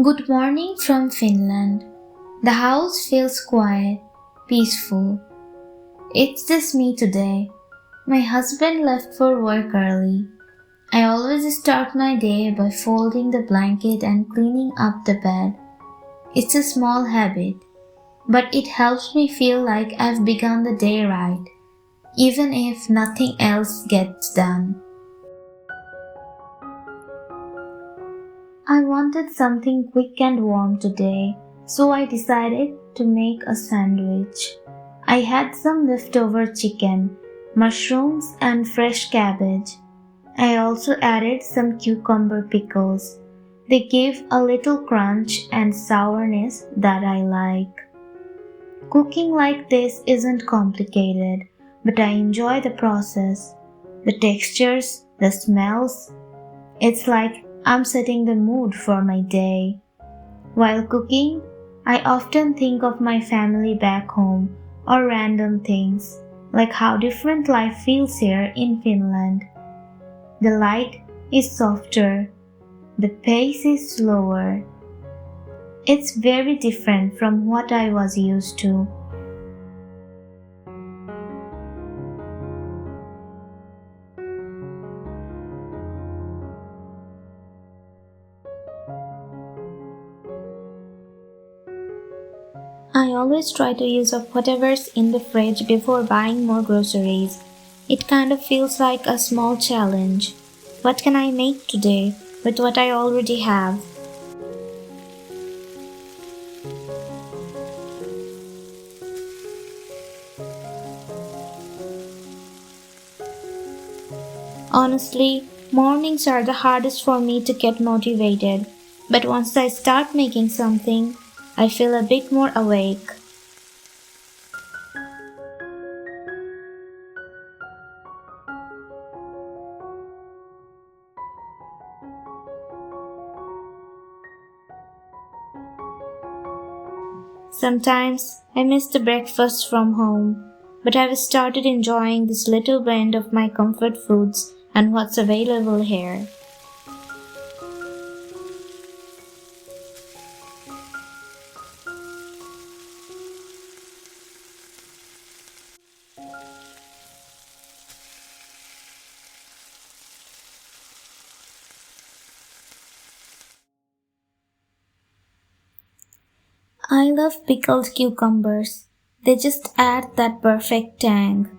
Good morning from Finland. The house feels quiet, peaceful. It's just me today. My husband left for work early. I always start my day by folding the blanket and cleaning up the bed. It's a small habit, but it helps me feel like I've begun the day right, even if nothing else gets done. I wanted something quick and warm today, so I decided to make a sandwich. I had some leftover chicken, mushrooms, and fresh cabbage. I also added some cucumber pickles. They give a little crunch and sourness that I like. Cooking like this isn't complicated, but I enjoy the process. The textures, the smells. It's like I'm setting the mood for my day. While cooking, I often think of my family back home or random things, like how different life feels here in Finland. The light is softer, the pace is slower. It's very different from what I was used to. I always try to use up whatever's in the fridge before buying more groceries. It kind of feels like a small challenge. What can I make today with what I already have? Honestly, mornings are the hardest for me to get motivated, but once I start making something, I feel a bit more awake. Sometimes I miss the breakfast from home, but I've started enjoying this little blend of my comfort foods and what's available here. I love pickled cucumbers. They just add that perfect tang.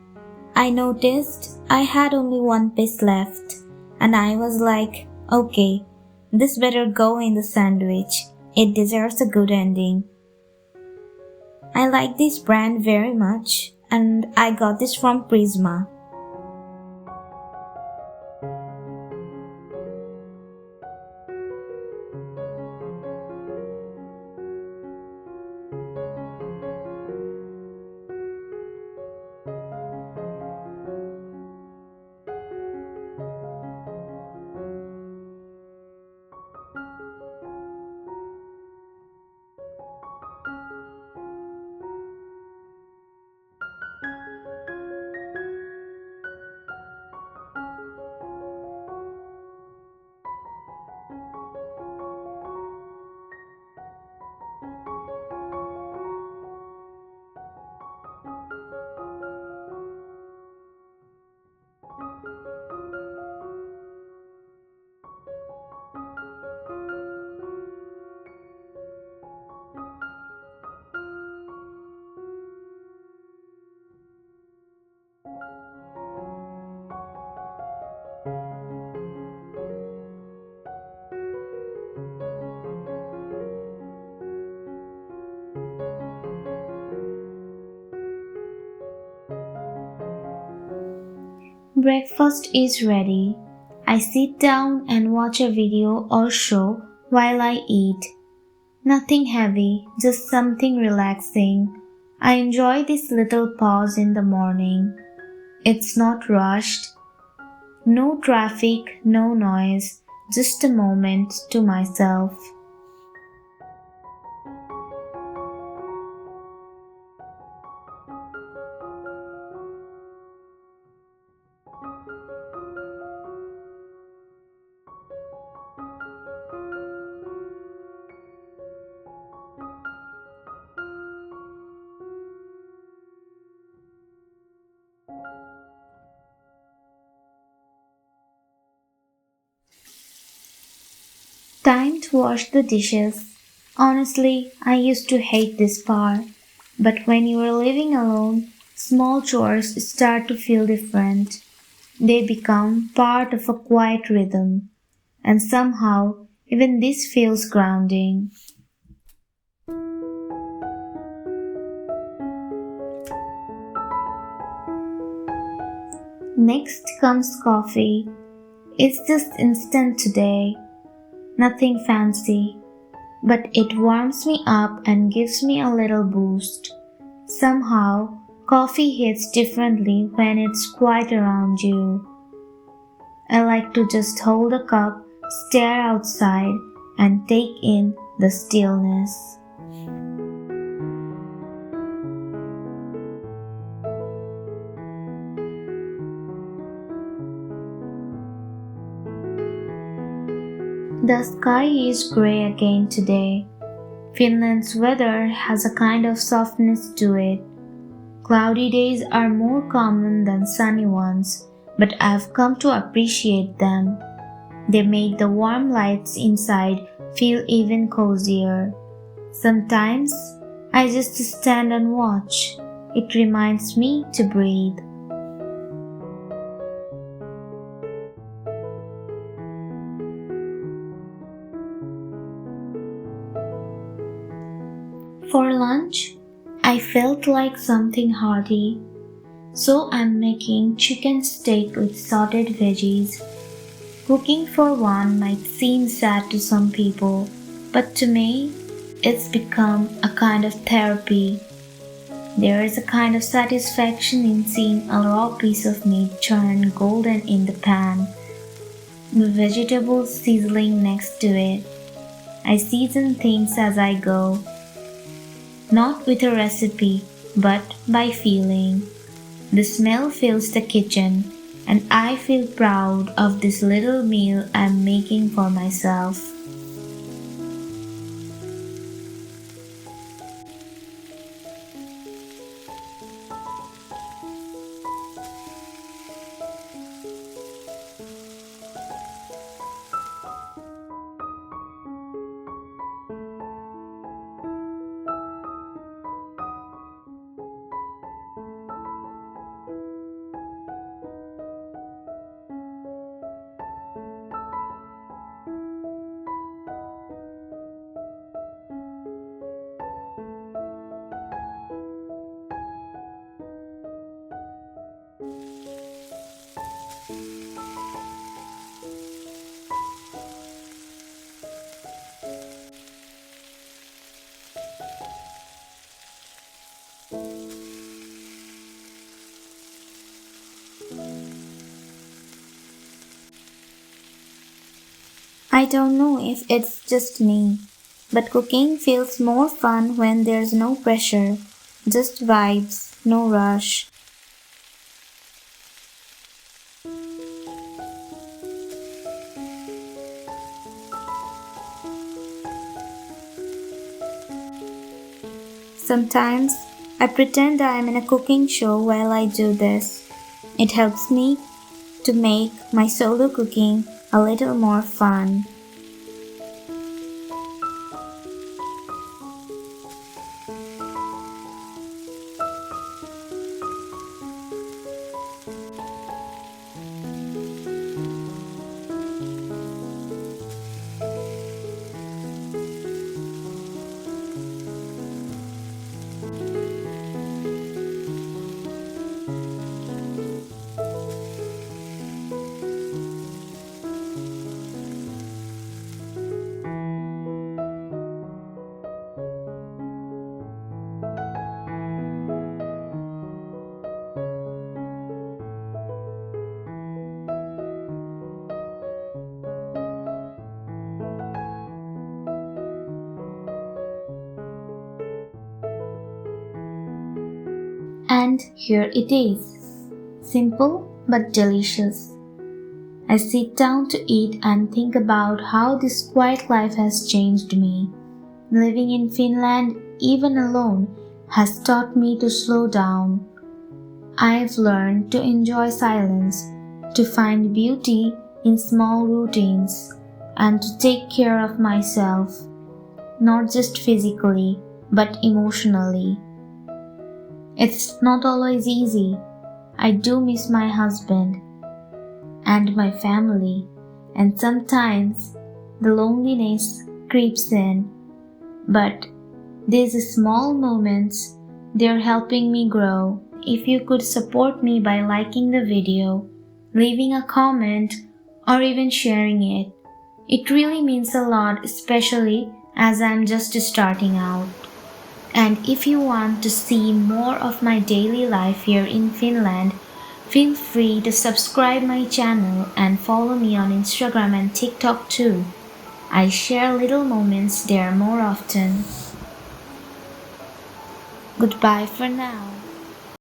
I noticed I had only one piece left, and I was like, okay, this better go in the sandwich. It deserves a good ending. I like this brand very much, and I got this from Prisma. Breakfast is ready. I sit down and watch a video or show while I eat. Nothing heavy, just something relaxing. I enjoy this little pause in the morning. It's not rushed. No traffic, no noise, just a moment to myself. Time to wash the dishes. Honestly, I used to hate this part. But when you are living alone, small chores start to feel different. They become part of a quiet rhythm. And somehow, even this feels grounding. Next comes coffee. It's just instant today. Nothing fancy. But it warms me up and gives me a little boost. Somehow, coffee hits differently when it's quiet around you. I like to just hold a cup, stare outside, and take in the stillness. The sky is grey again today. Finland's weather has a kind of softness to it. Cloudy days are more common than sunny ones, but I've come to appreciate them. They make the warm lights inside feel even cozier. Sometimes I just stand and watch. It reminds me to breathe. For lunch, I felt like something hearty, so I'm making chicken steak with sorted veggies. Cooking for one might seem sad to some people, but to me, it's become a kind of therapy. There is a kind of satisfaction in seeing a raw piece of meat turn golden in the pan, the vegetables sizzling next to it. I season things as I go, not with a recipe, but by feeling. The smell fills the kitchen, and I feel proud of this little meal I'm making for myself. I don't know if it's just me, but cooking feels more fun when there's no pressure, just vibes, no rush. Sometimes I pretend I'm in a cooking show while I do this. It helps me to make my solo cooking a little more fun. And here it is, simple but delicious. I sit down to eat and think about how this quiet life has changed me. Living in Finland, even alone, has taught me to slow down. I've learned to enjoy silence, to find beauty in small routines. and to take care of myself, not just physically, but emotionally. It's not always easy. I do miss my husband and my family, and sometimes the loneliness creeps in. But these small moments, they're helping me grow. If you could support me by liking the video, leaving a comment, or even sharing it, it really means a lot, especially as I'm just starting out. And if you want to see more of my daily life here in Finland, feel free to subscribe my channel and follow me on Instagram and TikTok too. I share little moments there more often. Goodbye for now.